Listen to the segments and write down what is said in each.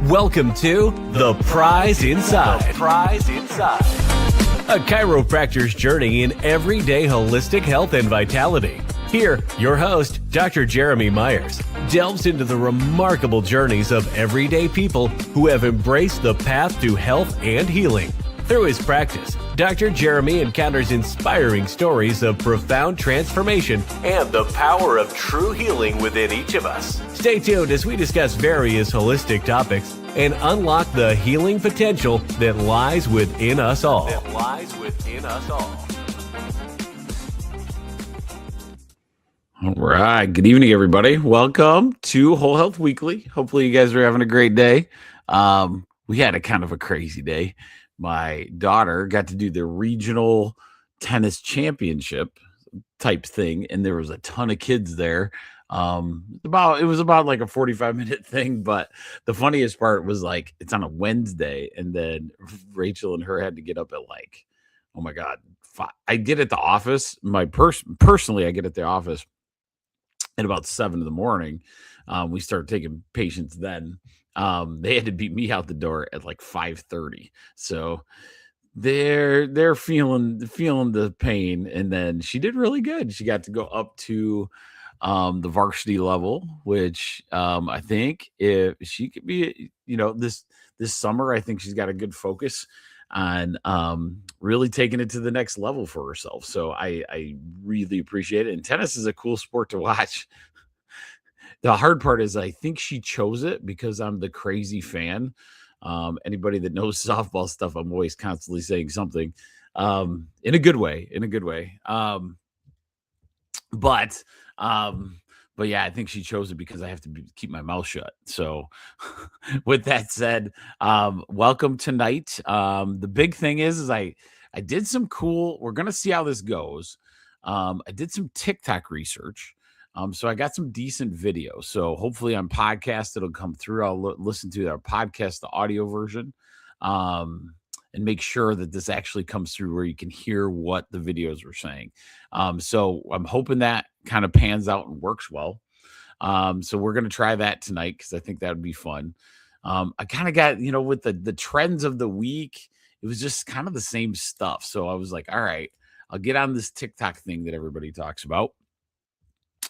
Welcome to The Prize Inside. A chiropractor's journey in everyday holistic health and vitality. Here, your host, Dr. Jeromy Myers, delves into the remarkable journeys of everyday people who have embraced the path to health and healing. Through his practice, Dr. Jeromy encounters inspiring stories of profound transformation and the power of true healing within each of us. Stay tuned as we discuss various holistic topics and unlock the healing potential that lies within us all. All right. Good evening, everybody. Welcome to Whole Health Weekly. Hopefully you guys are having a great day. We had a kind of a crazy day. My daughter got to do the regional tennis championship type thing, and there was a ton of kids there. It was about like a 45-minute thing, but the funniest part was like it's on a Wednesday, and then Rachel and her had to get up at like, oh my God, 5. I get at the office. Personally, I get at the office at about 7 a.m. We started taking patients then. They had to beat me out the door at like 5:30. So they're feeling the pain. And then she did really good. She got to go up to the varsity level, which I think if she could be, this summer, I think she's got a good focus on really taking it to the next level for herself. So I really appreciate it. And tennis is a cool sport to watch. The hard part is I think she chose it because I'm the crazy fan. Anybody that knows softball stuff, I'm always constantly saying something in a good way. But yeah, I think she chose it because I have to keep my mouth shut. So with that said, welcome tonight. The big thing is I did some cool, we're going to see how this goes. I did some TikTok research. So I got some decent video. So hopefully on podcast, it'll come through. I'll listen to our podcast, the audio version, and make sure that this actually comes through where you can hear what the videos were saying. So I'm hoping that kind of pans out and works well. So we're going to try that tonight because I think that would be fun. I kind of got, with the trends of the week, it was just kind of the same stuff. So I was like, all right, I'll get on this TikTok thing that everybody talks about.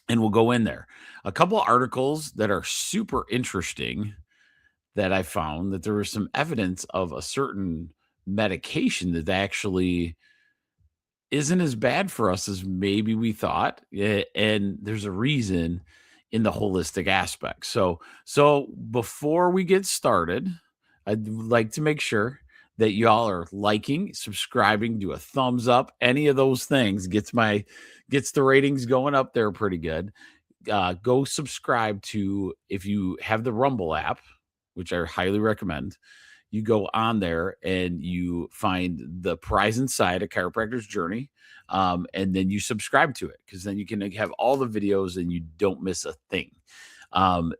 And we'll go in there. A couple articles that are super interesting that I found that there was some evidence of a certain medication that actually isn't as bad for us as maybe we thought. And there's a reason in the holistic aspect. So before we get started, I'd like to make sure that y'all are liking, subscribing, do a thumbs up. Any of those things gets the ratings going up there pretty good. Go subscribe to, if you have the Rumble app, which I highly recommend, you go on there and you find the Prize Inside, a chiropractor's journey. And then you subscribe to it because then you can have all the videos and you don't miss a thing.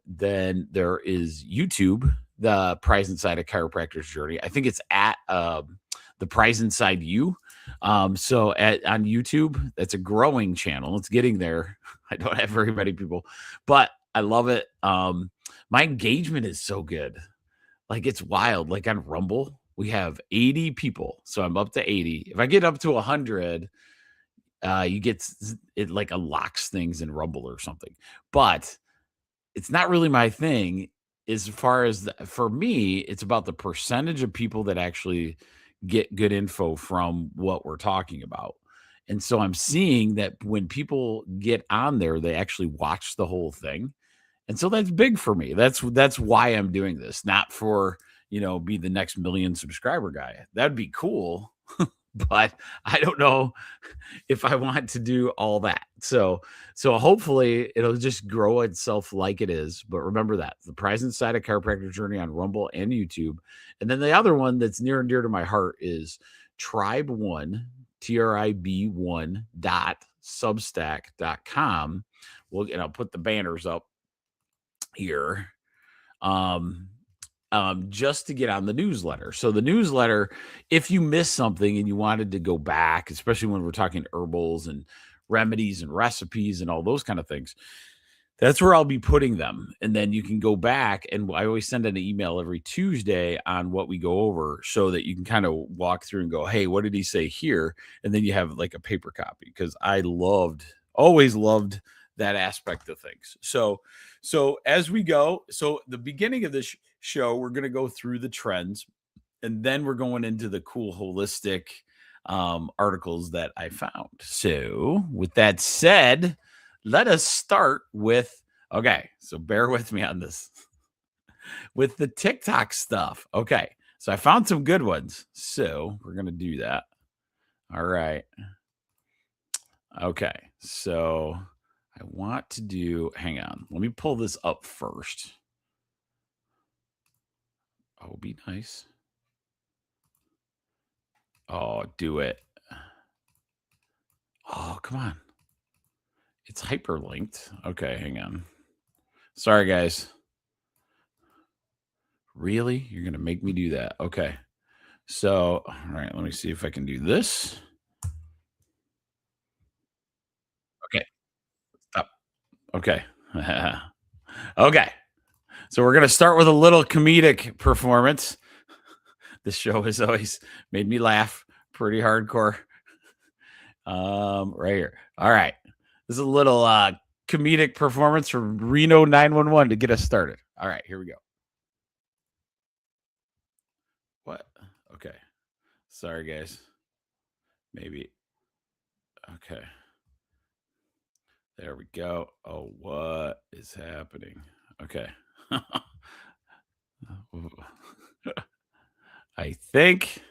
Then there is YouTube, the Prize Inside, a chiropractor's journey. I think it's at the Prize Inside You. So on YouTube, that's a growing channel. It's getting there. I don't have very many people, but I love it. My engagement is so good. Like it's wild. Like on Rumble, we have 80 people. So I'm up to 80. If I get up to 100, you get it like unlocks things in Rumble or something, but it's not really my thing. As far as for me, it's about the percentage of people that actually get good info from what we're talking about. And so I'm seeing that when people get on there, they actually watch the whole thing. And so that's big for me. That's why I'm doing this, not for, be the next 1 million subscriber guy. That'd be cool. but I don't know if I want to do all that. So hopefully it'll just grow itself like it is. But remember that the Prize Inside a Chiropractic Journey on Rumble and YouTube. And then the other one that's near and dear to my heart is Tribe1, TRIB1.substack.com. And I'll put the banners up here. Just to get on the newsletter. So the newsletter, if you miss something and you wanted to go back, especially when we're talking herbals and remedies and recipes and all those kind of things, that's where I'll be putting them. And then you can go back, and I always send an email every Tuesday on what we go over so that you can kind of walk through and go, hey, what did he say here? And then you have like a paper copy, because I always loved that aspect of things. So as we go, so the beginning of this show, we're going to go through the trends, and then we're going into the cool holistic articles that I found. So with that said, let us start with, okay, so bear with me on this, with the TikTok stuff. Okay, so I found some good ones, so we're going to do that. All right. Okay, so I want to do, hang on, let me pull this up first. Oh, be nice. Oh, do it. Oh, come on. It's hyperlinked. Okay, hang on. Sorry, guys. Really? You're going to make me do that? Okay. So, all right, let me see if I can do this. Okay. Stop. Okay. Okay. So we're going to start with a little comedic performance. This show has always made me laugh pretty hardcore. Right here. All right. This is a little comedic performance from Reno 911 to get us started. All right, here we go. What? Okay. Sorry, guys. Maybe. Okay. There we go. Oh, what is happening? Okay. I think.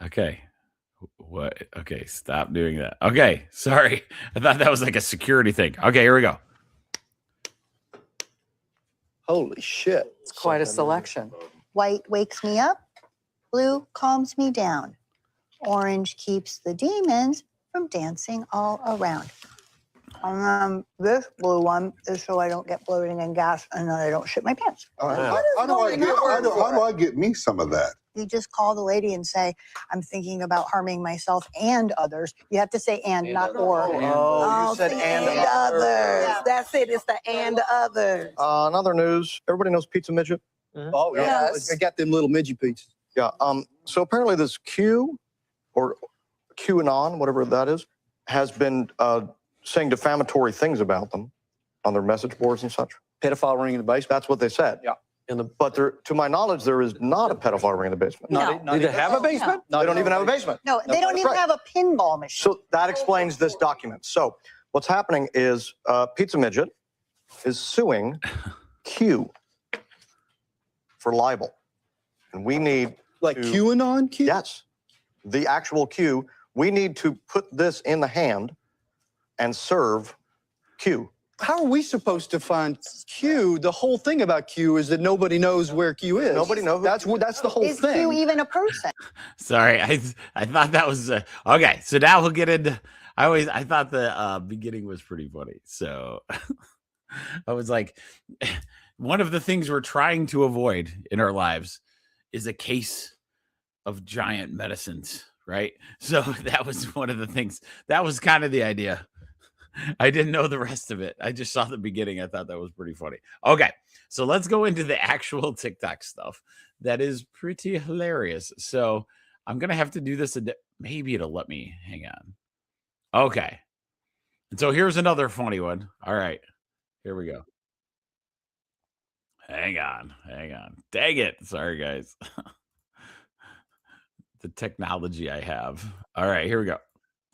Okay. What? Okay, stop doing that. Okay, sorry. I thought that was like a security thing. Okay, here we go. Holy shit. It's quite a selection. White wakes me up, blue calms me down, orange keeps the demons from dancing all around. This blue one is so I don't get bloating and gas and then I don't shit my pants. How do I get me some of that? You just call the lady and say, I'm thinking about harming myself and others. You have to say and, not or. Oh, you said and others. Yeah. That's it. It's the and others. In other news, everybody knows Pizza Midget? Oh, yeah. Yes. I got them little midget pizzas. Yeah. So apparently this Q, or QAnon, whatever that is, has been saying defamatory things about them on their message boards and such. Pedophile ring in the basement. That's what they said. Yeah. But to my knowledge, there is not a pedophile ring in the basement. No. Do they have a basement? They don't even have a basement. No, they don't even Right. have a pinball machine. So that explains this document. So what's happening is Pizza Midget is suing Q for libel. And we need Like to- QAnon Q? Yes, the actual Q. We need to put this in the hand and serve Q. How are we supposed to find Q? The whole thing about Q is that nobody knows where Q is. Nobody knows. That's the whole Is thing. Q even a person? Sorry, I thought that was okay. So now we'll get into. I thought the beginning was pretty funny. So I was like, one of the things we're trying to avoid in our lives is a case of giant medicines, right? So that was one of the things. That was kind of the idea. I didn't know the rest of it. I just saw the beginning. I thought that was pretty funny. Okay, so let's go into the actual TikTok stuff. That is pretty hilarious. So I'm going to have to do this. Maybe it'll let me. Hang on. Okay. And so here's another funny one. All right. Here we go. Hang on. Dang it. Sorry, guys. The technology I have. All right. Here we go.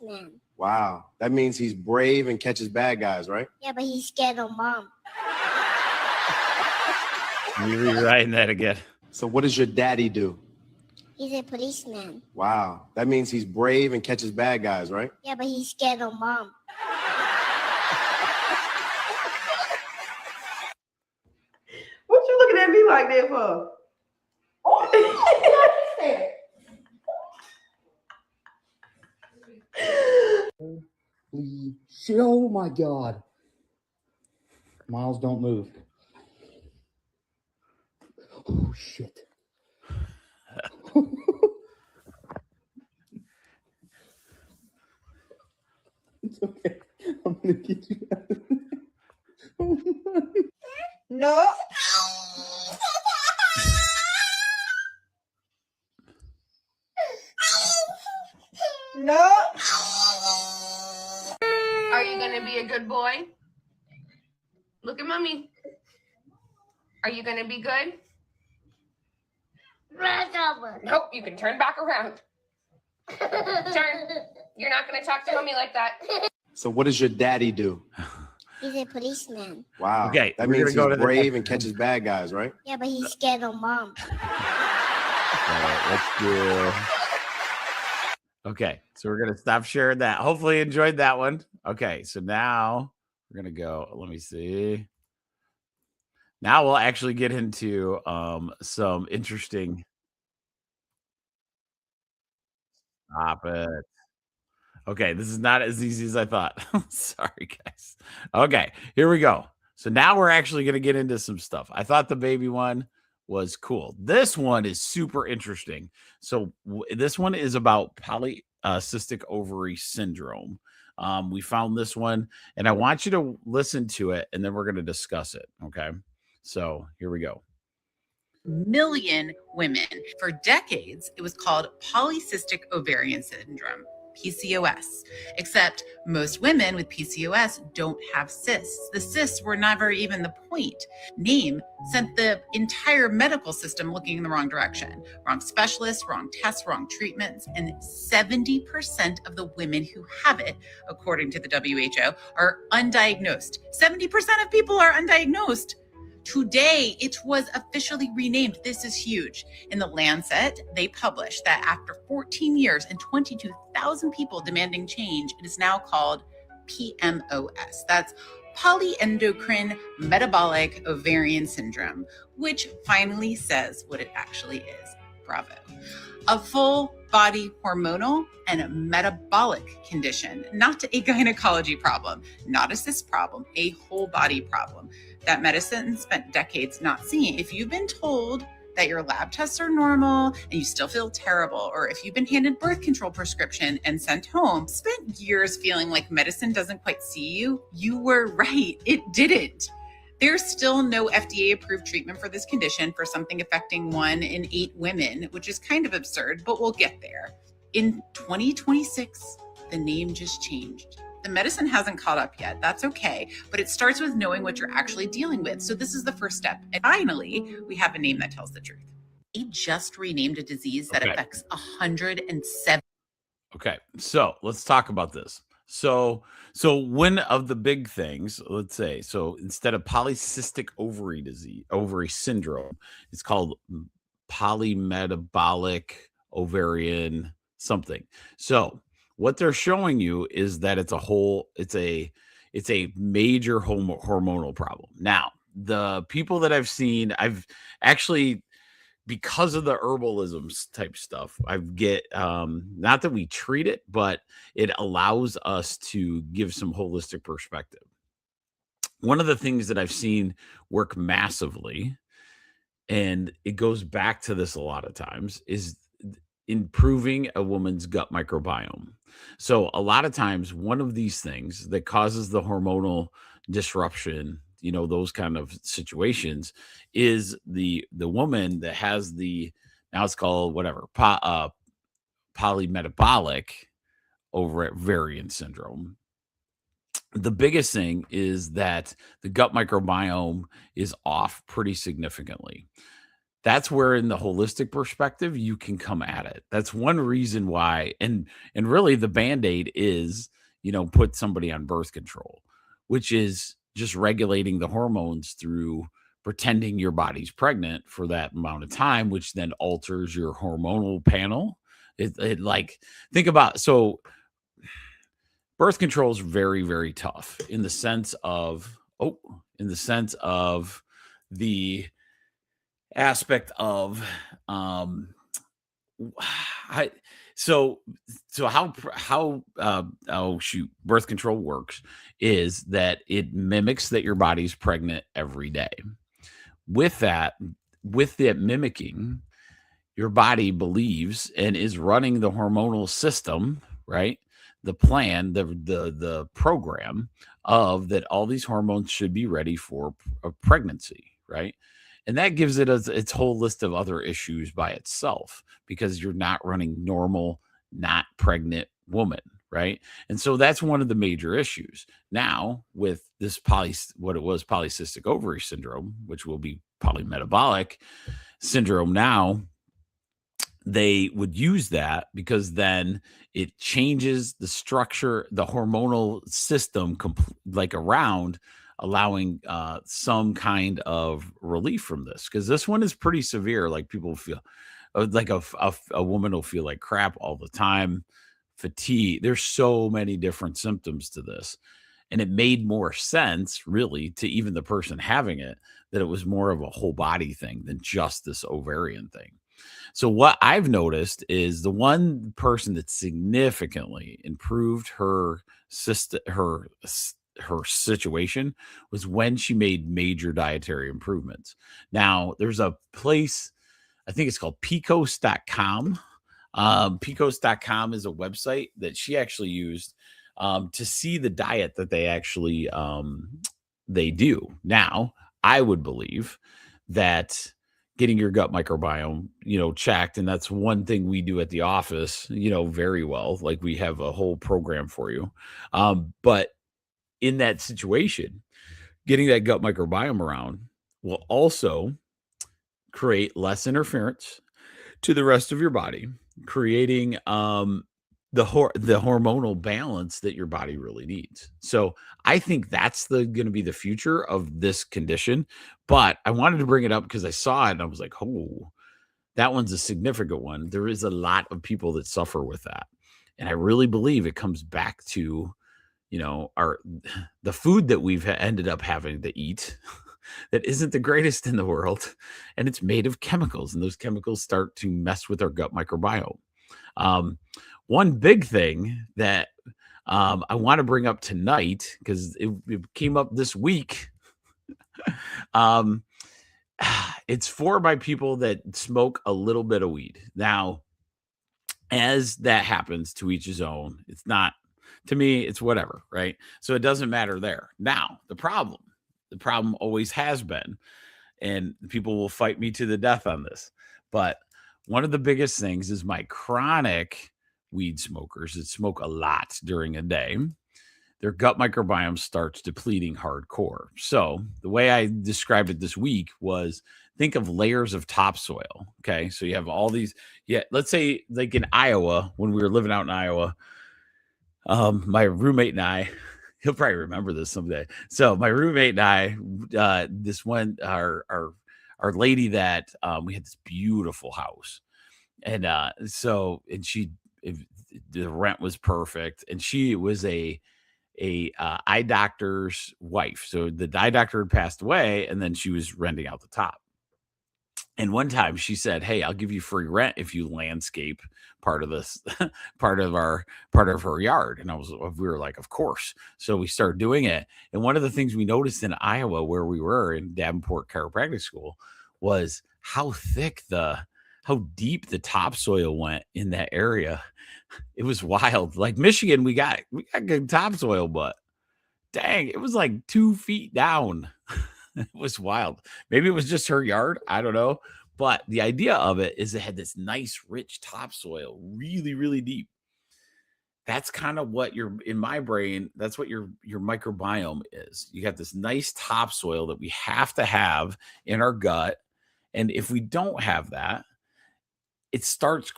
Man. Wow. That means he's brave and catches bad guys, right? Yeah, but he's scared of mom. Let me rewriting that again. So what does your daddy do? He's a policeman. Wow. That means he's brave and catches bad guys, right? Yeah, but he's scared of mom. What you looking at me like that for? Shit, oh my God. Miles, don't move. Oh shit. It's okay. I'm gonna get you out of there. No. No. Are you gonna be a good boy? Look at mommy. Are you gonna be good? Nope, you can turn back around. Turn. You're not gonna talk to mommy like that. So what does your daddy do? He's a policeman. Wow. Okay, That we're means gonna go he's to the brave next and catches bad guys, right? Yeah, but he's scared of mom. All right, let's do. Okay, so we're gonna stop sharing that. Hopefully, you enjoyed that one. Okay, so now we're gonna go. Let me see. Now we'll actually get into some interesting. Stop it. Okay, this is not as easy as I thought. Sorry, guys. Okay, here we go. So now we're actually going to get into some stuff. I thought the baby one was cool. This one is super interesting. So this one is about polycystic ovary syndrome. We found this one, and I want you to listen to it, and then we're going to discuss it. Okay, so here we go. Million women. For decades, it was called polycystic ovarian syndrome, PCOS, except most women with PCOS don't have cysts. The cysts were never even the point. NAME sent the entire medical system looking in the wrong direction. Wrong specialists, wrong tests, wrong treatments, and 70% of the women who have it, according to the WHO, are undiagnosed. 70% of people are undiagnosed. Today, it was officially renamed. This is huge. In the Lancet, they published that after 14 years and 22,000 people demanding change, it is now called PMOS. That's polyendocrine metabolic ovarian syndrome, which finally says what it actually is. Bravo. A full body hormonal and a metabolic condition, not a gynecology problem, not a cyst problem, a whole body problem that medicine spent decades not seeing. If you've been told that your lab tests are normal and you still feel terrible, or if you've been handed birth control prescription and sent home, spent years feeling like medicine doesn't quite see you, you were right, it didn't. There's still no FDA-approved treatment for this condition for something affecting 1 in 8 women, which is kind of absurd, but we'll get there. In 2026, the name just changed. The medicine hasn't caught up yet. That's okay, but it starts with knowing what you're actually dealing with. So this is the first step. And finally, we have a name that tells the truth. They just renamed a disease that affects 107. Okay, so let's talk about this. So one of the big things, let's say, so instead of polycystic ovary syndrome, it's called polymetabolic ovarian something. So what they're showing you is that it's a major hormonal problem. Now, the people that I've seen, I've actually, because of the herbalism type stuff, I get, not that we treat it, but it allows us to give some holistic perspective. One of the things that I've seen work massively, and it goes back to this a lot of times, is improving a woman's gut microbiome. So a lot of times, one of these things that causes the hormonal disruption, those kind of situations, is the woman that has now it's called whatever, polymetabolic ovarian syndrome. The biggest thing is that the gut microbiome is off pretty significantly. That's where, in the holistic perspective, you can come at it. That's one reason why, and really the Band-Aid is, put somebody on birth control, which is just regulating the hormones through pretending your body's pregnant for that amount of time, which then alters your hormonal panel. It like, think about, so birth control is very, very tough in the sense of, the aspect of, so birth control works is that it mimics that your body's pregnant every day. With that mimicking, your body believes and is running the hormonal system, right? The plan, the program of that all these hormones should be ready for a pregnancy, right? And that gives it its whole list of other issues by itself, because you're not running normal, not pregnant woman, right? And so that's one of the major issues. Now, with this polycystic ovary syndrome, which will be polymetabolic syndrome now, they would use that because then it changes the structure, the hormonal system, around, allowing some kind of relief from this, because this one is pretty severe. Like, people feel like a woman will feel like crap all the time, fatigue. There's so many different symptoms to this, and it made more sense, really, to even the person having it, that it was more of a whole body thing than just this ovarian thing. So what I've noticed is the one person that significantly improved her situation was when she made major dietary improvements. Now, there's a place, I think it's called Picos.com. Picos.com is a website that she actually used to see the diet that they actually they do. Now, I would believe that getting your gut microbiome, checked, and that's one thing we do at the office, very well. Like, we have a whole program for you. But in that situation, getting that gut microbiome around will also create less interference to the rest of your body, creating the hormonal balance that your body really needs. So I think that's going to be the future of this condition. But I wanted to bring it up because I saw it and I was like, oh, that one's a significant one. There is a lot of people that suffer with that. And I really believe it comes back to, the food that we've ended up having to eat that isn't the greatest in the world. And it's made of chemicals, and those chemicals start to mess with our gut microbiome. One big thing that I want to bring up tonight, because it came up this week, it's for my people that smoke a little bit of weed. Now, as that happens, to each his own. It's not, to me, it's whatever, right? So it doesn't matter there. Now, the problem always has been, and people will fight me to the death on this, but one of the biggest things is my chronic weed smokers that smoke a lot during a day, their gut microbiome starts depleting hardcore. So the way I described it this week was, think of layers of topsoil. Okay. So you have all these, let's say like in Iowa, when we were living out in Iowa, my roommate and I, he'll probably remember this someday. So my roommate and I, this one, our lady that, we had this beautiful house, and the rent was perfect, and she was a eye doctor's wife. So the eye doctor had passed away, and then she was renting out the top. And one time she said, "Hey, I'll give you free rent if you landscape part of this, part of her yard." And we were like, "Of course." So we started doing it. And one of the things we noticed in Iowa, where we were in Davenport Chiropractic School, was how deep the topsoil went in that area. It was wild. Like Michigan, we got good topsoil, but dang, it was like 2 feet down. It was wild. Maybe it was just her yard. I don't know. But the idea of it is it had this nice, rich topsoil, really, really deep. That's kind of what in my brain, that's what your microbiome is. You got this nice topsoil that we have to have in our gut. And if we don't have that, it starts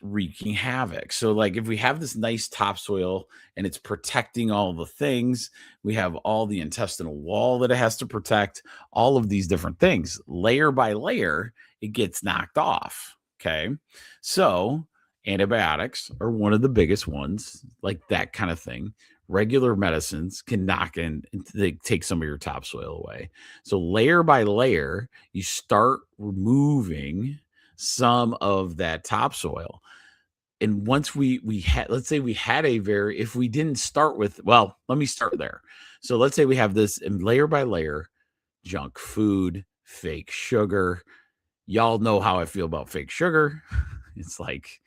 wreaking havoc. So like if we have this nice topsoil and it's protecting all the things, we have all the intestinal wall that it has to protect, all of these different things. Layer by layer, it gets knocked off. Okay. So antibiotics are one of the biggest ones, like that kind of thing. Regular medicines can knock in, they take some of your topsoil away. So layer by layer, you start removing some of that topsoil. And once we had, let's say we had if we didn't start with, well, let me start there. So let's say we have this, and layer by layer, junk food, fake sugar. Y'all know how I feel about fake sugar. It's like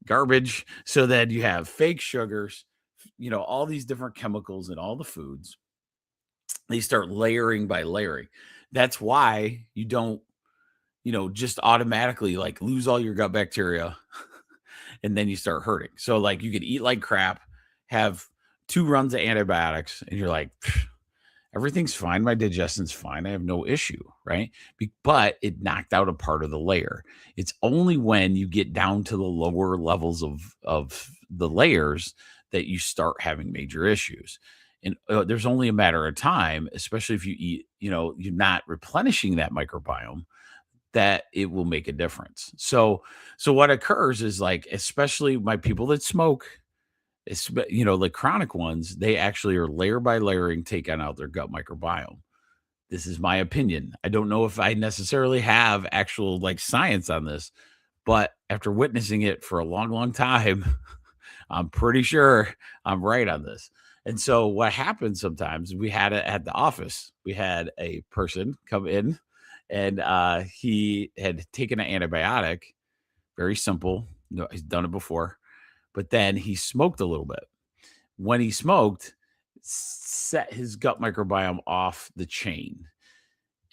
garbage. So then you have fake sugars, all these different chemicals in all the foods. They start layering by layering. That's why you don't, just automatically like lose all your gut bacteria and then you start hurting. So like you could eat like crap, have 2 runs of antibiotics, and you're like, everything's fine. My digestion's fine. I have no issue, right? But it knocked out a part of the layer. It's only when you get down to the lower levels of the layers that you start having major issues. And there's only a matter of time, especially if you eat, you're not replenishing that microbiome, that it will make a difference. So what occurs is like, especially my people that smoke, it's, the chronic ones, they actually are layer by layering, taking out their gut microbiome. This is my opinion. I don't know if I necessarily have actual like science on this, but after witnessing it for a long, long time, I'm pretty sure I'm right on this. And so what happens sometimes, we had it at the office. We had a person come in and he had taken an antibiotic, very simple. He's done it before. But then he smoked a little bit. When he smoked, set his gut microbiome off the chain.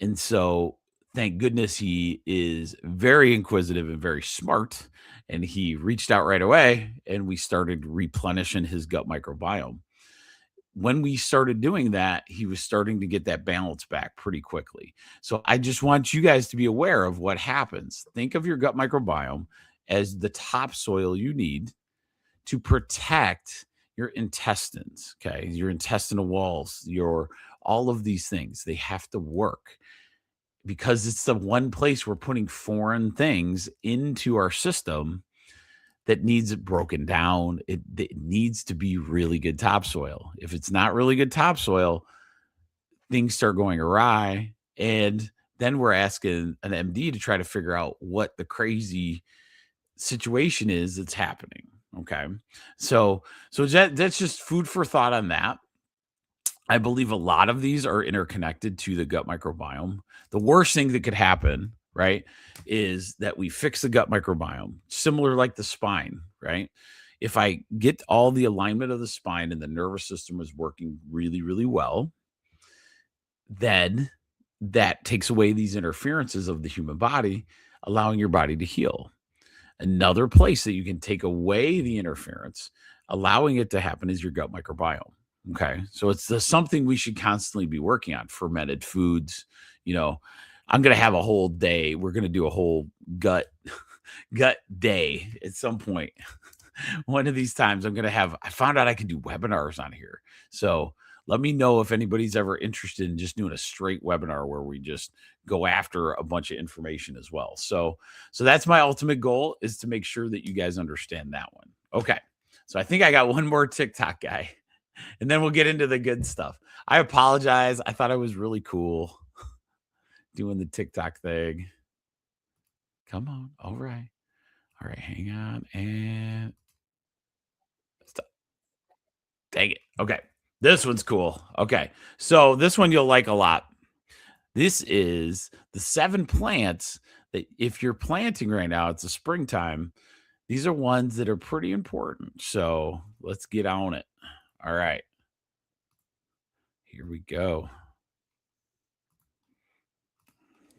And so thank goodness he is very inquisitive and very smart. And he reached out right away and we started replenishing his gut microbiome. When we started doing that, he was starting to get that balance back pretty quickly. So I just want you guys to be aware of what happens. Think of your gut microbiome as the topsoil you need to protect your intestines, okay? Your intestinal walls, all of these things, they have to work because it's the one place we're putting foreign things into our system that needs it broken down. It needs to be really good topsoil. If it's not really good topsoil, things start going awry. And then we're asking an MD to try to figure out what the crazy situation is that's happening. Okay. So that's just food for thought on that. I believe a lot of these are interconnected to the gut microbiome. The worst thing that could happen, right, is that we fix the gut microbiome, similar like the spine, right? If I get all the alignment of the spine and the nervous system is working really, really well, then that takes away these interferences of the human body, allowing your body to heal. Another place that you can take away the interference, allowing it to happen, is your gut microbiome. Okay. So it's something we should constantly be working on. Fermented foods, I'm going to have a whole day. We're going to do a whole gut day at some point. One of these times I found out I can do webinars on here. So let me know if anybody's ever interested in just doing a straight webinar where we just go after a bunch of information as well. So that's my ultimate goal, is to make sure that you guys understand that one. Okay. So I think I got one more TikTok guy and then we'll get into the good stuff. I apologize. I thought I was really cool doing the TikTok thing. Come on. All right. Hang on. And stop. Dang it. Okay. This one's cool. Okay. So this one you'll like a lot. This is the 7 plants that if you're planting right now, it's the springtime. These are ones that are pretty important. So let's get on it. All right. Here we go.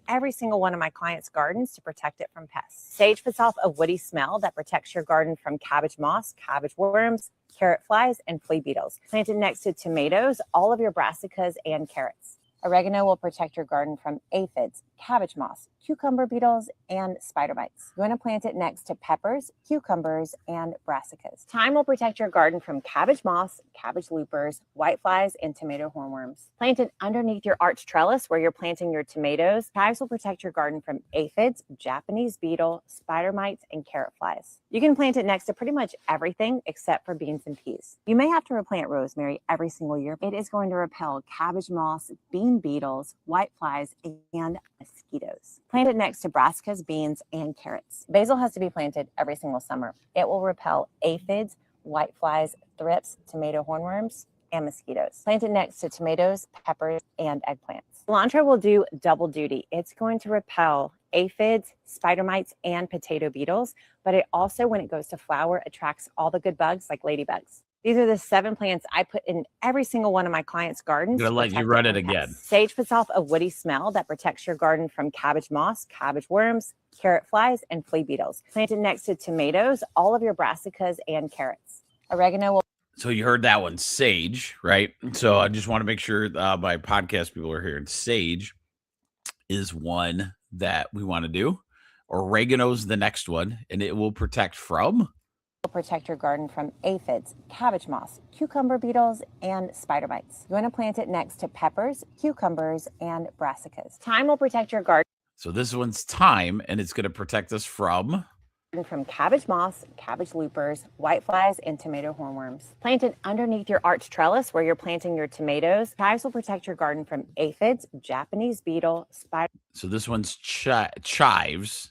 Every single one of my clients' gardens to protect it from pests. Sage puts off a woody smell that protects your garden from cabbage moss, cabbage worms, carrot flies, and flea beetles. Planted next to tomatoes, all of your brassicas, and carrots. Oregano will protect your garden from aphids, cabbage moss, cucumber beetles, and spider mites. You want to plant it next to peppers, cucumbers, and brassicas. Thyme will protect your garden from cabbage moss, cabbage loopers, whiteflies, and tomato hornworms. Plant it underneath your arch trellis where you're planting your tomatoes. Chives will protect your garden from aphids, Japanese beetle, spider mites, and carrot flies. You can plant it next to pretty much everything except for beans and peas. You may have to replant rosemary every single year. It is going to repel cabbage moss, bean beetles, whiteflies, and mosquitoes. Plant it next to brassicas, beans, and carrots. Basil has to be planted every single summer. It will repel aphids, whiteflies, thrips, tomato hornworms, and mosquitoes. Plant it next to tomatoes, peppers, and eggplants. Cilantro will do double duty. It's going to repel aphids, spider mites, and potato beetles, but it also, when it goes to flower, attracts all the good bugs like ladybugs. These are the 7 plants I put in every single one of my clients' gardens. I'm gonna let you run it again. Sage puts off a woody smell that protects your garden from cabbage moss, cabbage worms, carrot flies, and flea beetles. Plant it next to tomatoes, all of your brassicas, and carrots. Oregano will. So you heard that one, sage, right? So I just want to make sure my podcast people are hearing sage is one that we want to do. Oregano's the next one, and it will protect from. Protect your garden from aphids, cabbage moss, cucumber beetles, and spider mites. You want to plant it next to peppers, cucumbers, and brassicas. Thyme will protect your garden. So this one's thyme, and it's going to protect us from cabbage moss, cabbage loopers, whiteflies, and tomato hornworms. Plant it underneath your arch trellis where you're planting your tomatoes. Chives will protect your garden from aphids, Japanese beetle, spider. So this one's chives.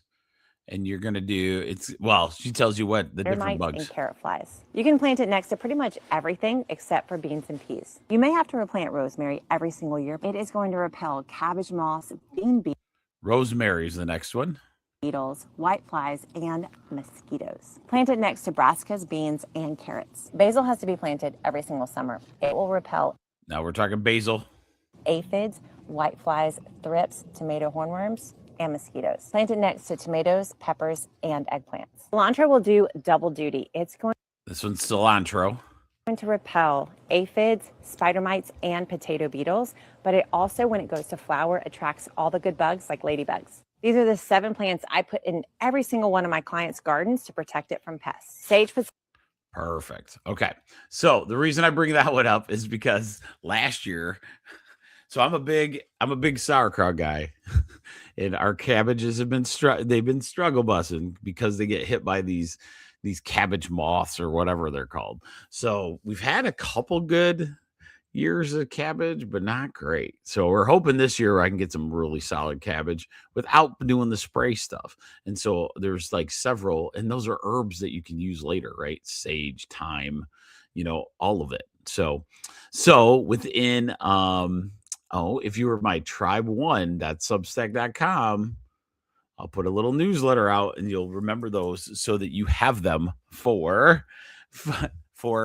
And you're going to do, she tells you what the different bugs. And carrot flies. You can plant it next to pretty much everything except for beans and peas. You may have to replant rosemary every single year. It is going to repel cabbage moss, bean beetles. Rosemary is the next one. Beetles, whiteflies, and mosquitoes. Plant it next to brassicas, beans, and carrots. Basil has to be planted every single summer. It will repel. Now we're talking basil. Aphids, whiteflies, thrips, tomato hornworms, and mosquitoes. Plant it next to tomatoes, peppers, and eggplants. Cilantro will do double duty. It's going. This one's cilantro. To repel aphids, spider mites, and potato beetles, but it also, when it goes to flower, attracts all the good bugs like ladybugs. These are the 7 plants I put in every single one of my clients' gardens to protect it from pests. Sage puts. Perfect. Okay. So the reason I bring that one up is because last year, so I'm a big sauerkraut guy, and our cabbages have been they've been struggle busting because they get hit by these cabbage moths or whatever they're called. So we've had a couple good years of cabbage, but not great. So we're hoping this year I can get some really solid cabbage without doing the spray stuff. And so there's like several, and those are herbs that you can use later, right? Sage, thyme, all of it. So within if you were my tribe1.substack.com, I'll put a little newsletter out and you'll remember those so that you have them for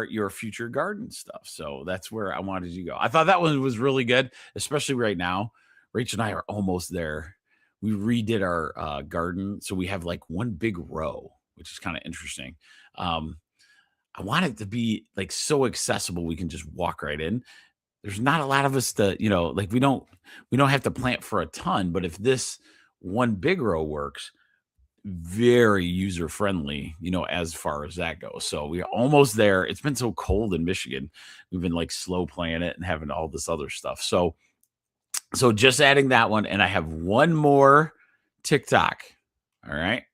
your future garden stuff. So that's where I wanted you to go. I thought that one was really good, especially right now. Rach and I are almost there. We redid our garden. So we have like one big row, which is kind of interesting. I want it to be like so accessible. We can just walk right in. There's not a lot of us that, we don't have to plant for a ton, but if this one big row works, very user friendly, as far as that goes. So we're almost there. It's been so cold in Michigan. We've been like slow playing it and having all this other stuff. So just adding that one. And I have one more TikTok. All right.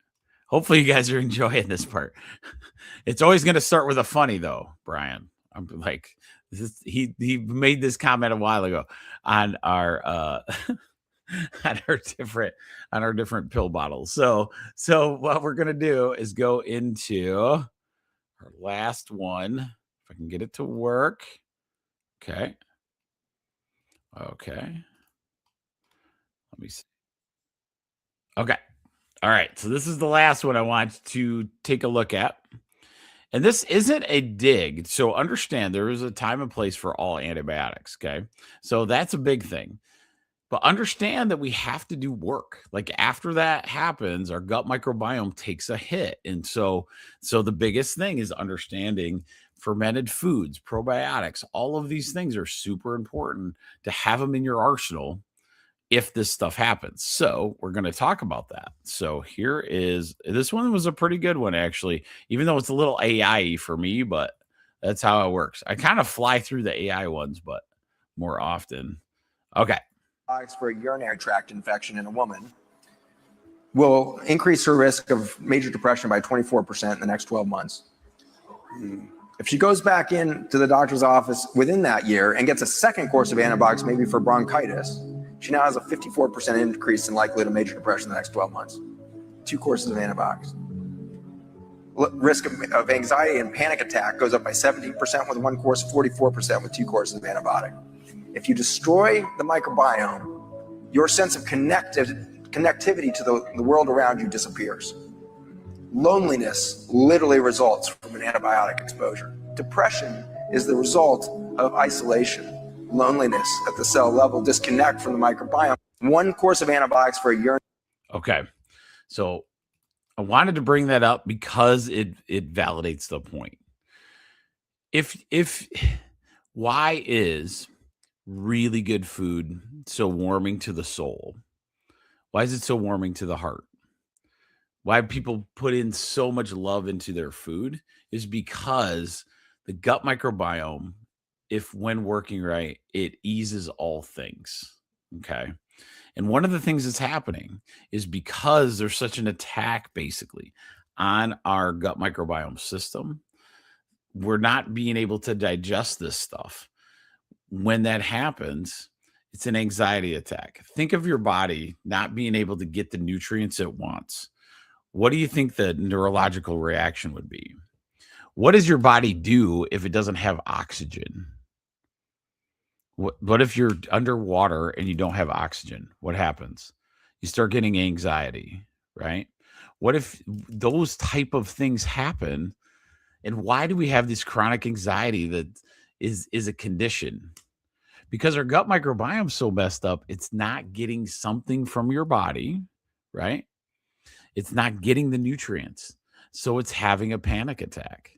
Hopefully you guys are enjoying this part. It's always going to start with a funny though, Brian. I'm like, he made this comment a while ago on our on our different pill bottles. So what we're gonna do is go into our last one. If I can get it to work. Okay. Let me see. Okay. All right. So this is the last one I want to take a look at. And this isn't a dig. So understand there is a time and place for all antibiotics. Okay. So that's a big thing. But understand that we have to do work. Like after that happens, our gut microbiome takes a hit. And so the biggest thing is understanding fermented foods, probiotics, all of these things are super important to have them in your arsenal if this stuff happens. So we're going to talk about that. So here is, this one was a pretty good one, actually, even though it's a little AI for me, but that's how it works. I kind of fly through the AI ones, but more often. Okay. For a urinary tract infection in a woman will increase her risk of major depression by 24% in the next 12 months. If she goes back into the doctor's office within that year and gets a second course of antibiotics, maybe for bronchitis, she now has a 54% increase in likelihood of major depression in the next 12 months. 2 courses of antibiotics. Risk of anxiety and panic attack goes up by 17% with 1 course, 44% with 2 courses of antibiotic. If you destroy the microbiome, your sense of connectivity to the world around you disappears. Loneliness literally results from an antibiotic exposure. Depression is the result of isolation. Loneliness at the cell level, disconnect from the microbiome. 1 course of antibiotics for a urine. Okay. So I wanted to bring that up because it validates the point. Why is really good food so warming to the soul? Why is it so warming to the heart? Why people put in so much love into their food is because the gut microbiome, if when working right, it eases all things. Okay. And one of the things that's happening is because there's such an attack basically on our gut microbiome system, we're not being able to digest this stuff. When that happens, it's an anxiety attack. Think of your body not being able to get the nutrients it wants. What do you think the neurological reaction would be? What does your body do if it doesn't have oxygen? What if you're underwater and you don't have oxygen? What happens? You start getting anxiety, right? What if those type of things happen? And why do we have this chronic anxiety that is a condition? Because our gut microbiome is so messed up, it's not getting something from your body, right? It's not getting the nutrients. So it's having a panic attack.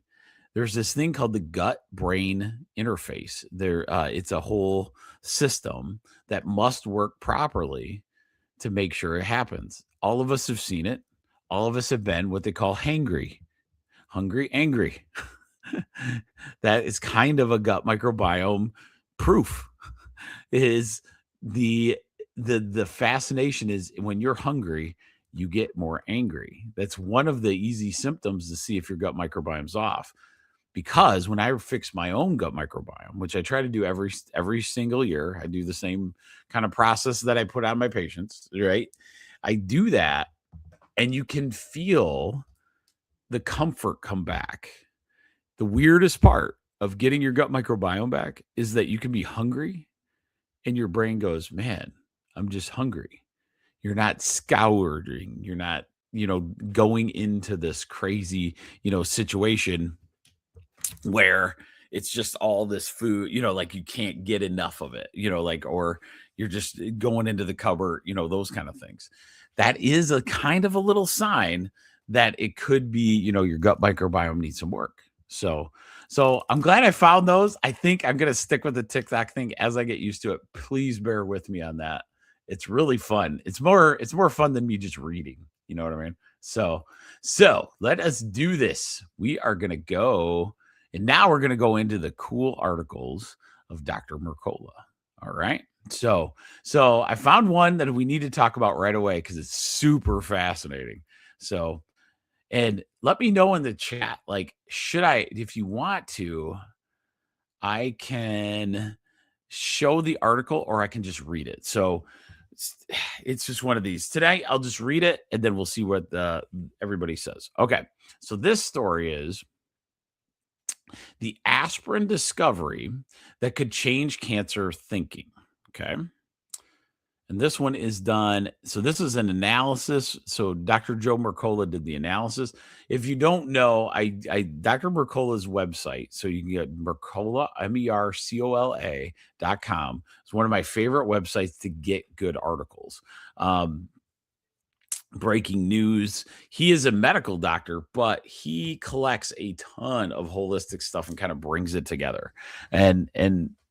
There's this thing called the gut-brain interface. It's a whole system that must work properly to make sure it happens. All of us have seen it. All of us have been what they call hangry, hungry, angry. That is kind of a gut microbiome proof. Is the fascination is when you're hungry, you get more angry. That's one of the easy symptoms to see if your gut microbiome's off. Because when I fix my own gut microbiome, which I try to do every single year, I do the same kind of process that I put on my patients, right? I do that, and you can feel the comfort come back. The weirdest part of getting your gut microbiome back is that you can be hungry, and your brain goes, man, I'm just hungry. You're not scouring. You're not, going into this crazy, situation where it's just all this food, like you can't get enough of it, or you're just going into the cupboard, those kind of things. That is a kind of a little sign that it could be, your gut microbiome needs some work. So I'm glad I found those. I think I'm going to stick with the TikTok thing as I get used to it. Please bear with me on that. It's really fun. It's more fun than me just reading. You know what I mean? So let us do this. We are going to go, and now we're going to go into the cool articles of Dr. Mercola. All right. So I found one that we need to talk about right away because it's super fascinating. So, and let me know in the chat, like, if you want to, I can show the article or I can just read it. So it's just one of these. Today, I'll just read it and then we'll see what everybody says. Okay. So this story is the aspirin discovery that could change cancer thinking. Okay. And this one is done. So this is an analysis. So Dr. Joe Mercola did the analysis. If you don't know, Dr. Mercola's website, so you can get Mercola, MERCOLA.com. It's one of my favorite websites to get good articles. breaking news. He is a medical doctor, but he collects a ton of holistic stuff and kind of brings it together. And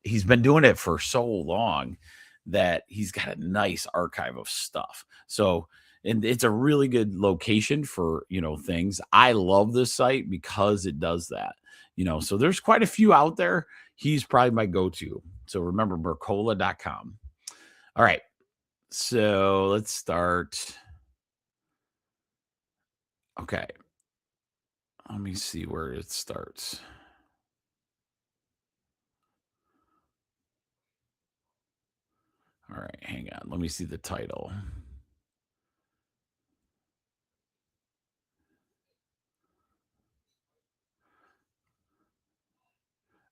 he's been doing it for so long that he's got a nice archive of stuff. So, and it's a really good location for, things. I love this site because it does that. So there's quite a few out there. He's probably my go-to. So remember Mercola.com. All right. So let's start. Okay. Let me see where it starts. All right, hang on. Let me see the title.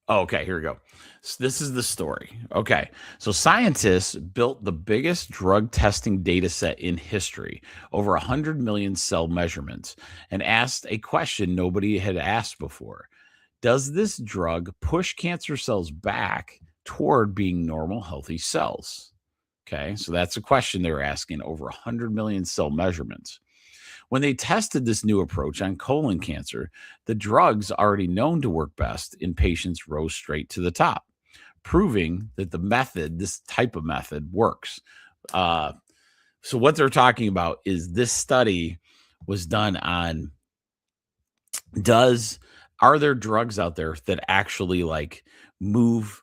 Oh, okay, here we go. So this is the story. Okay, so scientists built the biggest drug testing data set in history, over 100 million cell measurements, and asked a question nobody had asked before. Does this drug push cancer cells back toward being normal, healthy cells? Okay, so that's a question they were asking, over 100 million cell measurements. When they tested this new approach on colon cancer, the drugs already known to work best in patients rose straight to the top, proving that this type of method works. So what they're talking about is this study was done on, are there drugs out there that actually move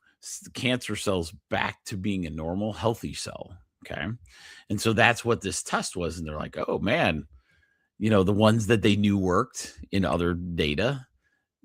cancer cells back to being a normal, healthy cell? Okay. And so that's what this test was. And they're like, oh man, the ones that they knew worked in other data,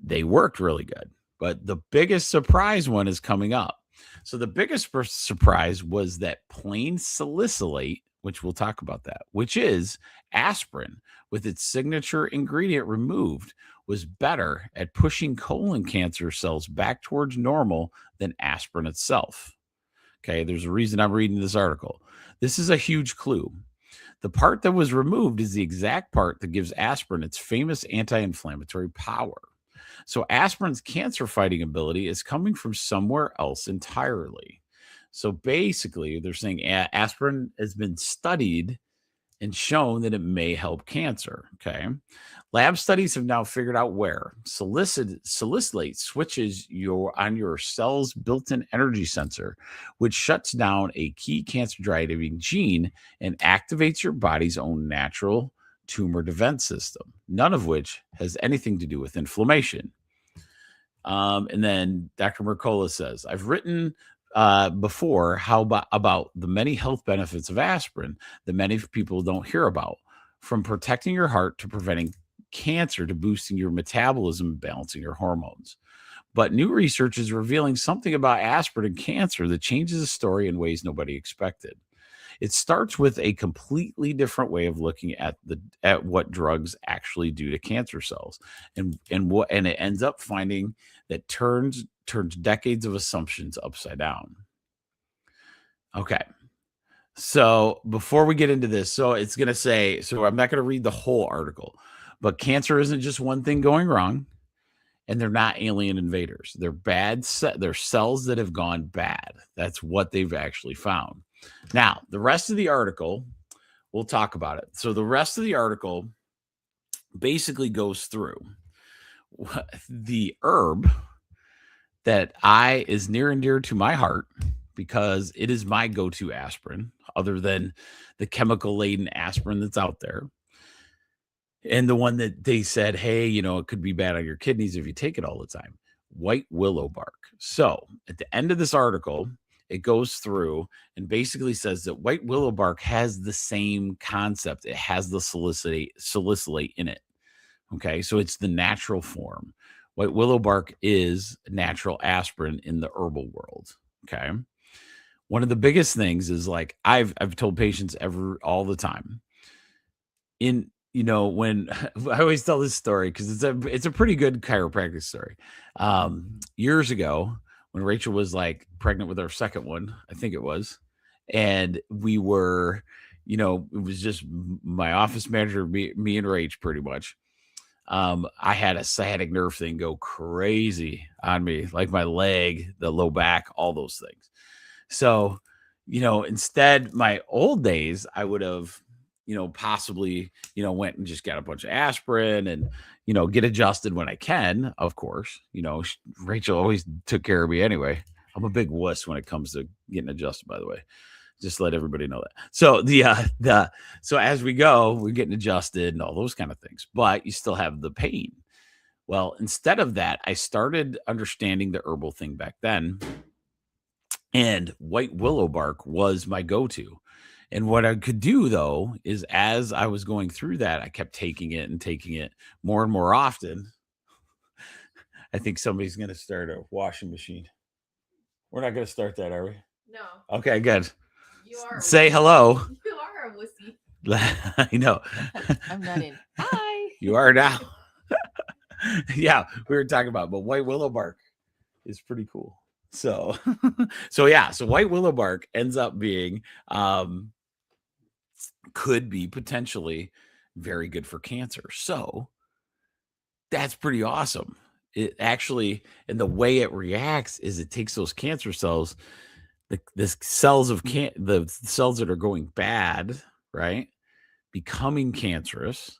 they worked really good. But the biggest surprise one is coming up. So the biggest surprise was that plain salicylate, which we'll talk about that, which is aspirin with its signature ingredient removed, was better at pushing colon cancer cells back towards normal than aspirin itself. Okay, there's a reason I'm reading this article. This is a huge clue. The part that was removed is the exact part that gives aspirin its famous anti-inflammatory power. So aspirin's cancer-fighting ability is coming from somewhere else entirely. So basically, they're saying aspirin has been studied and shown that it may help cancer. Okay. Lab studies have now figured out where salicylate switches on your cell's built-in energy sensor, which shuts down a key cancer-driving gene and activates your body's own natural tumor defense system, none of which has anything to do with inflammation. And then Dr. Mercola says, I've written before about the many health benefits of aspirin that many people don't hear about, from protecting your heart to preventing cancer to boosting your metabolism and balancing your hormones. But new research is revealing something about aspirin and cancer that changes the story in ways nobody expected. It starts with a completely different way of looking at what drugs actually do to cancer cells, and it ends up finding that turns decades of assumptions upside down. Okay. So before we get into this, so it's going to say, so I'm not going to read the whole article, but cancer isn't just one thing going wrong, and they're not alien invaders. They're they're cells that have gone bad. That's what they've actually found. Now, the rest of the article, we'll talk about it. So the rest of the article basically goes through the herb that is near and dear to my heart, because it is my go-to aspirin, other than the chemical-laden aspirin that's out there. And the one that they said, hey, it could be bad on your kidneys if you take it all the time. White willow bark. So at the end of this article, it goes through and basically says that white willow bark has the same concept. It has the salicylate in it. Okay, so it's the natural form. White willow bark is natural aspirin in the herbal world. Okay. One of the biggest things is, I've told patients all the time, when I always tell this story, because it's a pretty good chiropractic story. Years ago, when Rachel was pregnant with our second one, I think it was, and we were, it was just my office manager, me and Rach, pretty much. I had a sciatic nerve thing go crazy on me, like my leg, the low back, all those things. So, instead, my old days, I would have, possibly, went and just got a bunch of aspirin and, get adjusted when I can, of course. Rachel always took care of me anyway. I'm a big wuss when it comes to getting adjusted, by the way. Just let everybody know that. So so as we go, we're getting adjusted and all those kind of things, but you still have the pain. Well, instead of that, I started understanding the herbal thing back then. And white willow bark was my go-to. And what I could do, though, is as I was going through that, I kept taking it more and more often. I think somebody's going to start a washing machine. We're not going to start that, are we? No. Okay, good. You are. Say hello. You are a wussy. I know. I'm not in. Hi. You are now. Yeah, we were talking about, but white willow bark is pretty cool. So white willow bark ends up being, could be potentially very good for cancer. So that's pretty awesome. It actually, and the way it reacts is it takes those cancer cells, the cells that are going bad, right, becoming cancerous,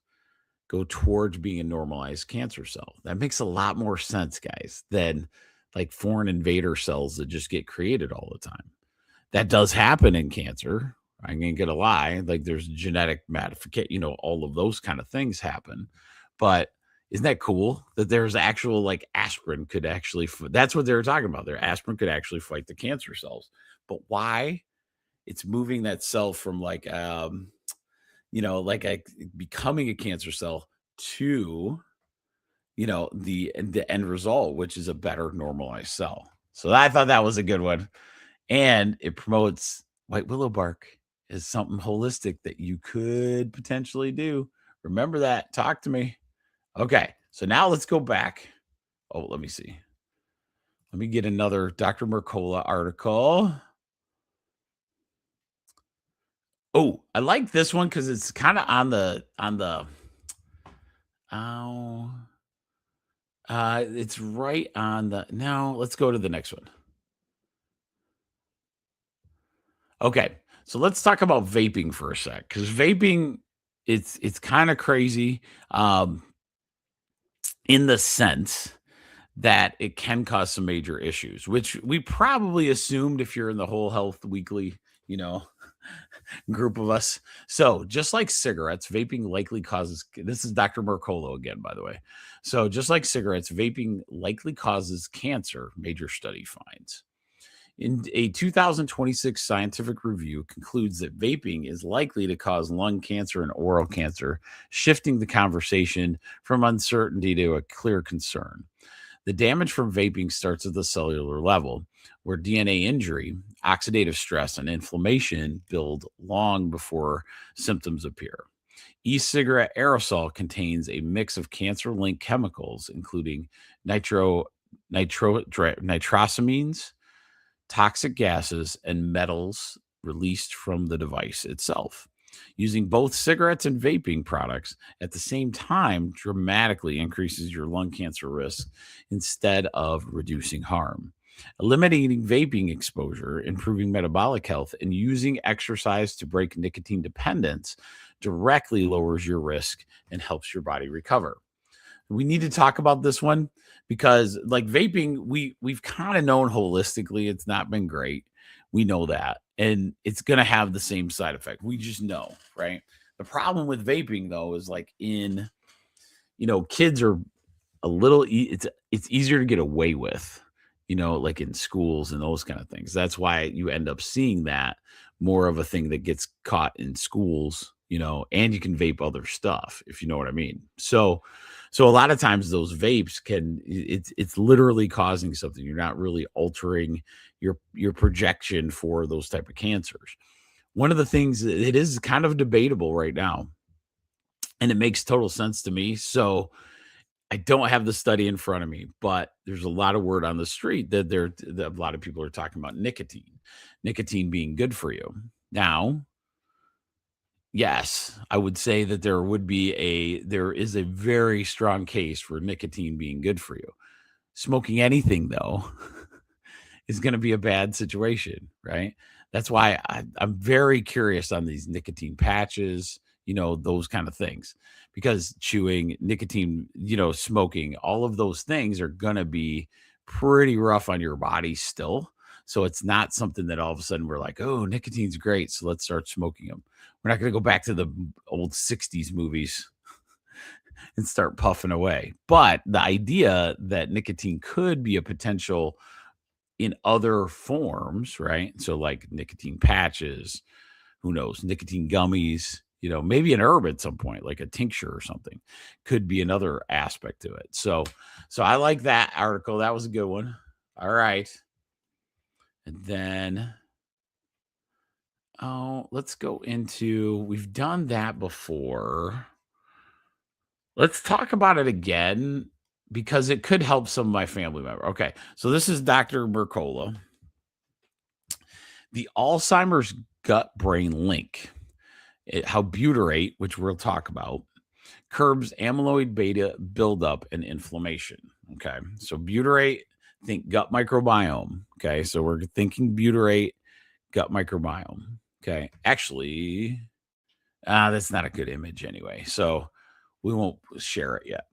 go towards being a normalized cancer cell. That makes a lot more sense, guys, than like foreign invader cells that just get created all the time. That does happen in cancer. I ain't gonna lie. Like there's genetic modification, all of those kind of things happen. But isn't that cool that there's actual like aspirin could actually, that's what they were talking about. Their aspirin could actually fight the cancer cells. But why? It's moving that cell from like, becoming a cancer cell to, the end result, which is a better normalized cell. So I thought that was a good one. And it promotes white willow bark as something holistic that you could potentially do. Remember that. Talk to me. Okay. So now let's go back. Oh, let me see. Let me get another Dr. Mercola article. Oh, I like this one because it's kind of on the it's right on the, now let's go to the next one. Okay. So let's talk about vaping for a sec, because vaping, it's kind of crazy in the sense that it can cause some major issues, which we probably assumed if you're in the Whole Health Weekly, group of us. So just like cigarettes, vaping likely causes, this is Dr. Mercola again, by the way. So just like cigarettes, vaping likely causes cancer, major study finds. In a 2026 scientific review concludes that vaping is likely to cause lung cancer and oral cancer, shifting the conversation from uncertainty to a clear concern. The damage from vaping starts at the cellular level, where DNA injury, oxidative stress, and inflammation build long before symptoms appear. E-cigarette aerosol contains a mix of cancer-linked chemicals, including nitrosamines, toxic gases, and metals released from the device itself. Using both cigarettes and vaping products at the same time dramatically increases your lung cancer risk instead of reducing harm. Eliminating vaping exposure, improving metabolic health, and using exercise to break nicotine dependence directly lowers your risk and helps your body recover. We need to talk about this one because, like vaping, we've kind of known holistically it's not been great. We know that, and it's going to have the same side effect. We just know, right? The problem with vaping, though, is like kids are a little, it's easier to get away with, like in schools and those kind of things. That's why you end up seeing that more of a thing that gets caught in schools, and you can vape other stuff, if you know what I mean. So a lot of times those vapes it's literally causing something. You're not really altering your projection for those type of cancers. One of the things, it is kind of debatable right now, and it makes total sense to me. So I don't have the study in front of me, but there's a lot of word on the street that a lot of people are talking about nicotine being good for you. Now, yes, I would say that there is a very strong case for nicotine being good for you. Smoking anything, though, is going to be a bad situation, right? That's why I'm very curious on these nicotine patches, those kind of things, because chewing, nicotine, smoking, all of those things are going to be pretty rough on your body still. So it's not something that all of a sudden we're like, oh, nicotine's great, so let's start smoking them. We're not going to go back to the old 60s movies and start puffing away. But the idea that nicotine could be a potential in other forms, right? So like nicotine patches, who knows, nicotine gummies, maybe an herb at some point, like a tincture or something, could be another aspect to it. So I like that article. That was a good one. All right. And then, let's go into, we've done that before. Let's talk about it again, because it could help some of my family members. Okay. So this is Dr. Mercola. The Alzheimer's gut-brain link. How butyrate, which we'll talk about, curbs amyloid beta buildup and inflammation. Okay. So butyrate, think gut microbiome. Okay. So we're thinking butyrate, gut microbiome. Okay. Actually, that's not a good image anyway. So we won't share it yet.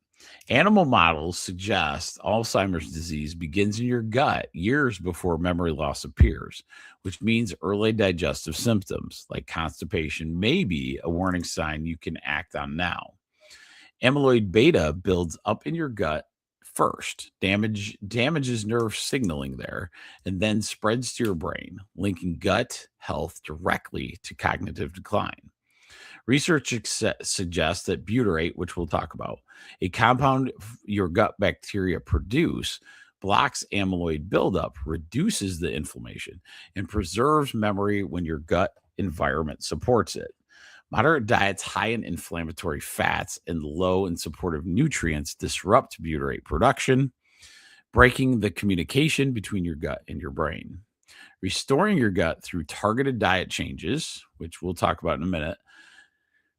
Animal models suggest Alzheimer's disease begins in your gut years before memory loss appears, which means early digestive symptoms like constipation may be a warning sign you can act on now. Amyloid beta builds up in your gut first, damages nerve signaling there, and then spreads to your brain, linking gut health directly to cognitive decline. Research suggests that butyrate, which we'll talk about, a compound your gut bacteria produce, blocks amyloid buildup, reduces the inflammation, and preserves memory when your gut environment supports it. Moderate diets high in inflammatory fats and low in supportive nutrients disrupt butyrate production, breaking the communication between your gut and your brain. Restoring your gut through targeted diet changes, which we'll talk about in a minute,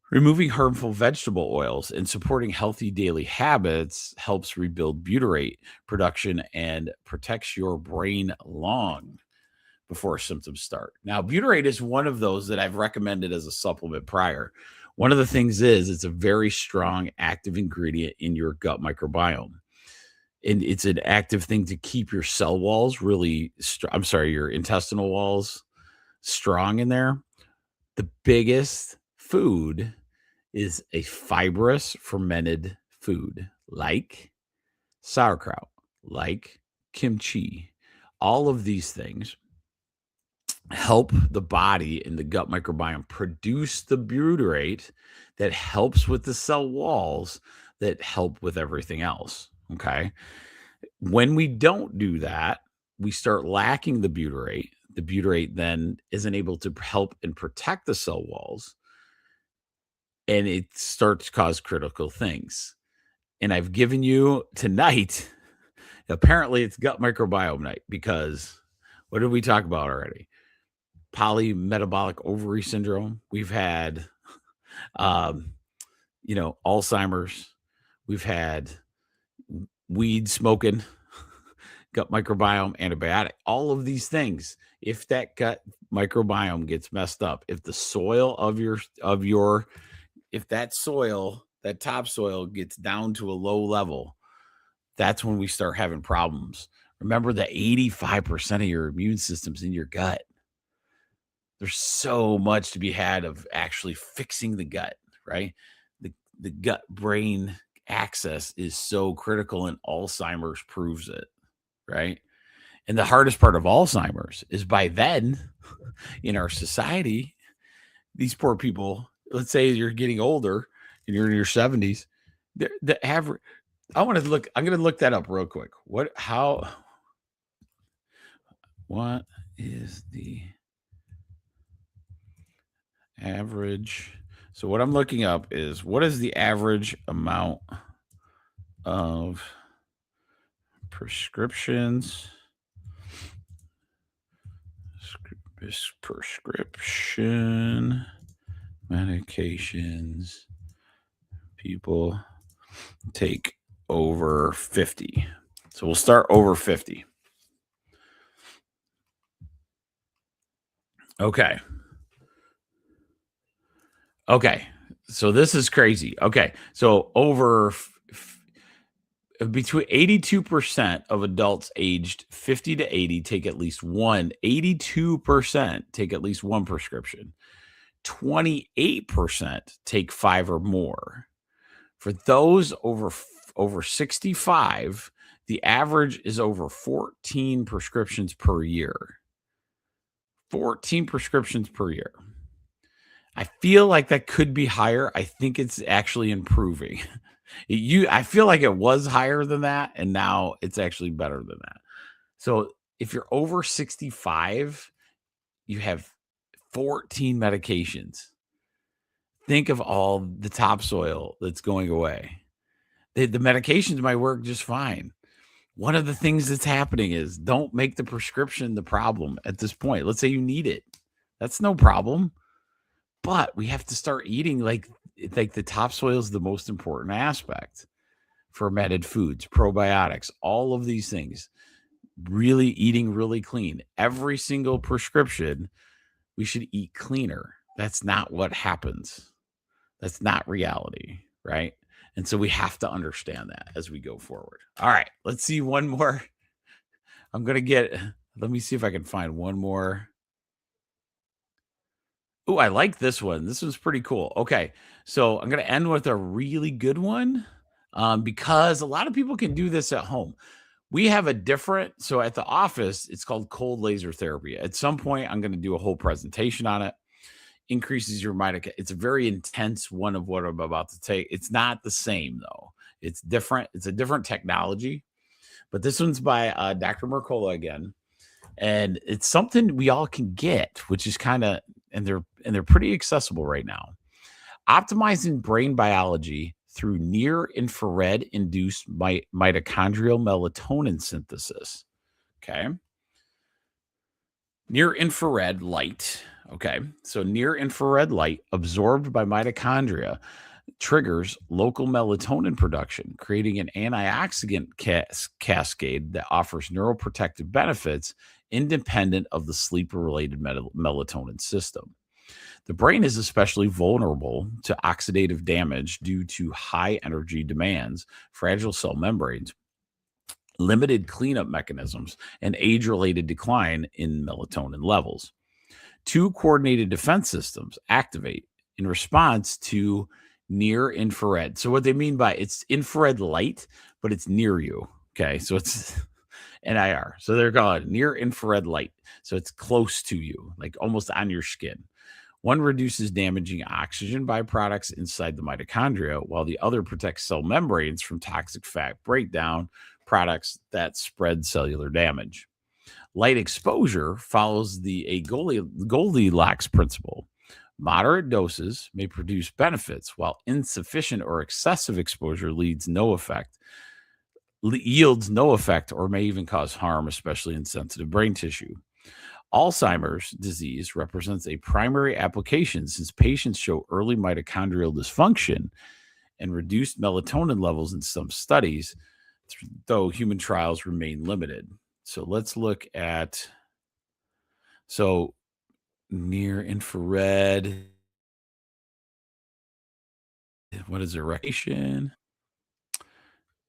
removing harmful vegetable oils, and supporting healthy daily habits helps rebuild butyrate production and protects your brain long before symptoms start. Now, butyrate is one of those that I've recommended as a supplement prior. One of the things is it's a very strong active ingredient in your gut microbiome. And it's an active thing to keep your cell walls really, your intestinal walls strong in there. The biggest food is a fibrous fermented food like sauerkraut, like kimchi. All of these things help the body and the gut microbiome produce the butyrate that helps with the cell walls that help with everything else. Okay. When we don't do that, we start lacking the butyrate. The butyrate then isn't able to help and protect the cell walls, and it starts to cause critical things. And I've given you tonight, apparently it's gut microbiome night, because what did we talk about already? Polymetabolic ovary syndrome. We've had, Alzheimer's. We've had weed smoking, gut microbiome, antibiotic, all of these things. If that gut microbiome gets messed up, if the soil if that soil, that topsoil gets down to a low level, that's when we start having problems. Remember that 85% of your immune system's in your gut. There's so much to be had of actually fixing the gut, right? The gut-brain axis is so critical, and Alzheimer's proves it, right? And the hardest part of Alzheimer's is by then, in our society, these poor people, let's say you're getting older and you're in your 70s, the average, I'm going to look that up real quick. What is the average? So what I'm looking up is, what is the average amount of prescription medications people take over 50. So we'll start over 50. Okay. So this is crazy. Okay. So over between 82% of adults aged 50 to 80 take at least one. 82% take at least one prescription. 28% take 5 or more. For those over 65, the average is over 14 prescriptions per year. 14 prescriptions per year. I feel like that could be higher. I think it's actually improving. I feel like it was higher than that, and now it's actually better than that. So if you're over 65, you have 14 medications. Think of all the topsoil that's going away. The medications might work just fine. One of the things that's happening is don't make the prescription the problem at this point. Let's say you need it. That's no problem. But we have to start eating like the topsoil is the most important aspect. Fermented foods, probiotics, all of these things. Really eating really clean. Every single prescription, we should eat cleaner. That's not what happens. That's not reality, right? And so we have to understand that as we go forward. All right, let's see one more. Let me see if I can find one more. Oh, I like this one. This one's pretty cool. Okay, so I'm going to end with a really good one because a lot of people can do this at home. We have so at the office, it's called cold laser therapy. At some point, I'm going to do a whole presentation on it. Increases your mitochondria. It's a very intense one of what I'm about to take. It's not the same though. It's different. It's a different technology, but this one's by Dr. Mercola again. And it's something we all can get, which is and they're pretty accessible right now. Optimizing brain biology through near infrared induced mitochondrial melatonin synthesis. Okay. Near infrared light. Okay. So near infrared light absorbed by mitochondria triggers local melatonin production, creating an antioxidant cascade that offers neuroprotective benefits independent of the sleep-related melatonin system. The brain is especially vulnerable to oxidative damage due to high energy demands, fragile cell membranes, limited cleanup mechanisms, and age-related decline in melatonin levels. 2 coordinated defense systems activate in response to near infrared. So what they mean by it's infrared light, but it's near you. Okay. So it's NIR. So they're called near infrared light. So it's close to you, like almost on your skin. One reduces damaging oxygen byproducts inside the mitochondria, while the other protects cell membranes from toxic fat breakdown products that spread cellular damage. Light exposure follows the Goldilocks principle. Moderate doses may produce benefits, while insufficient or excessive exposure yields no effect, or may even cause harm, especially in sensitive brain tissue. Alzheimer's disease represents a primary application since patients show early mitochondrial dysfunction and reduced melatonin levels in some studies, though human trials remain limited. So let's look at near infrared. What is irradiation?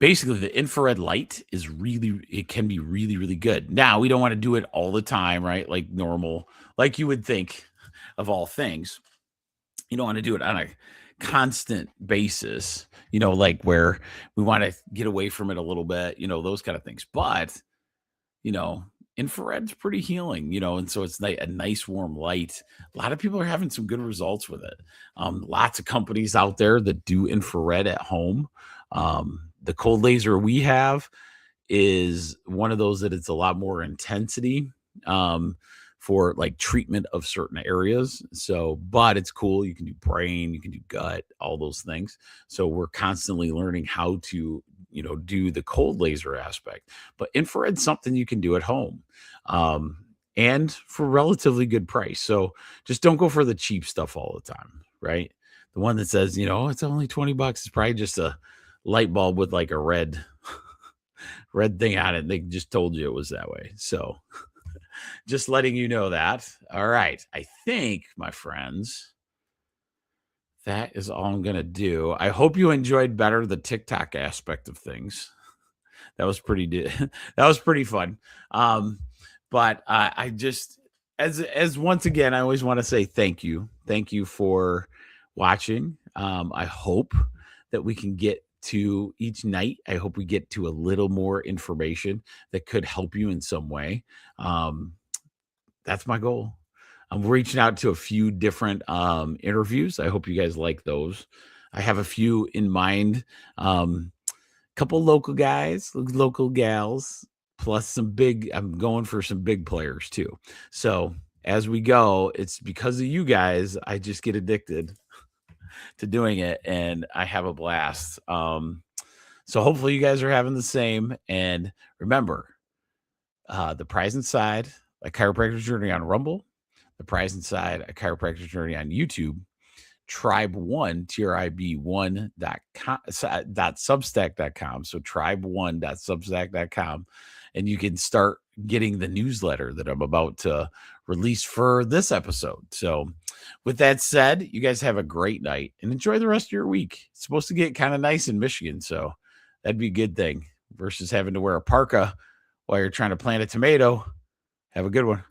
Basically, the infrared light it can be really, really good. Now, we don't want to do it all the time, right? Like normal, like you would think of all things. You don't want to do it on a constant basis, like where we want to get away from it a little bit, those kind of things. But, infrared's pretty healing, and so it's a nice warm light. A lot of people are having some good results with it. Lots of companies out there that do infrared at home. The cold laser we have is one of those that it's a lot more intensity for like treatment of certain areas. So, but it's cool. You can do brain, you can do gut, all those things. So we're constantly learning how to, do the cold laser aspect. But infrared's something you can do at home and for relatively good price. So just don't go for the cheap stuff all the time, right? The one that says, it's only $20. It's probably just a light bulb with like a red thing on it. They just told you it was that way. So just letting you know that. All right. I think, my friends, that is all I'm going to do. I hope you enjoyed better the TikTok aspect of things. That was pretty fun. But I just, as once again, I always want to say thank you. Thank you for watching. I hope that we can get to each night. I hope we get to a little more information that could help you in some way. That's my goal. I'm reaching out to a few different interviews. I hope you guys like those. I have a few in mind. Couple local guys, local gals, plus I'm going for some big players too. So as we go, it's because of you guys, I just get addicted to doing it and I have a blast. So hopefully you guys are having the same. And remember, the prize inside a chiropractic journey on Rumble, the prize inside a chiropractic journey on YouTube, tribe1 trib1.substack.com. So tribe1.substack.com, and you can start getting the newsletter that I'm about to release for this episode. So with that said, you guys have a great night and enjoy the rest of your week. It's supposed to get kind of nice in Michigan, so that'd be a good thing versus having to wear a parka while you're trying to plant a tomato. Have a good one.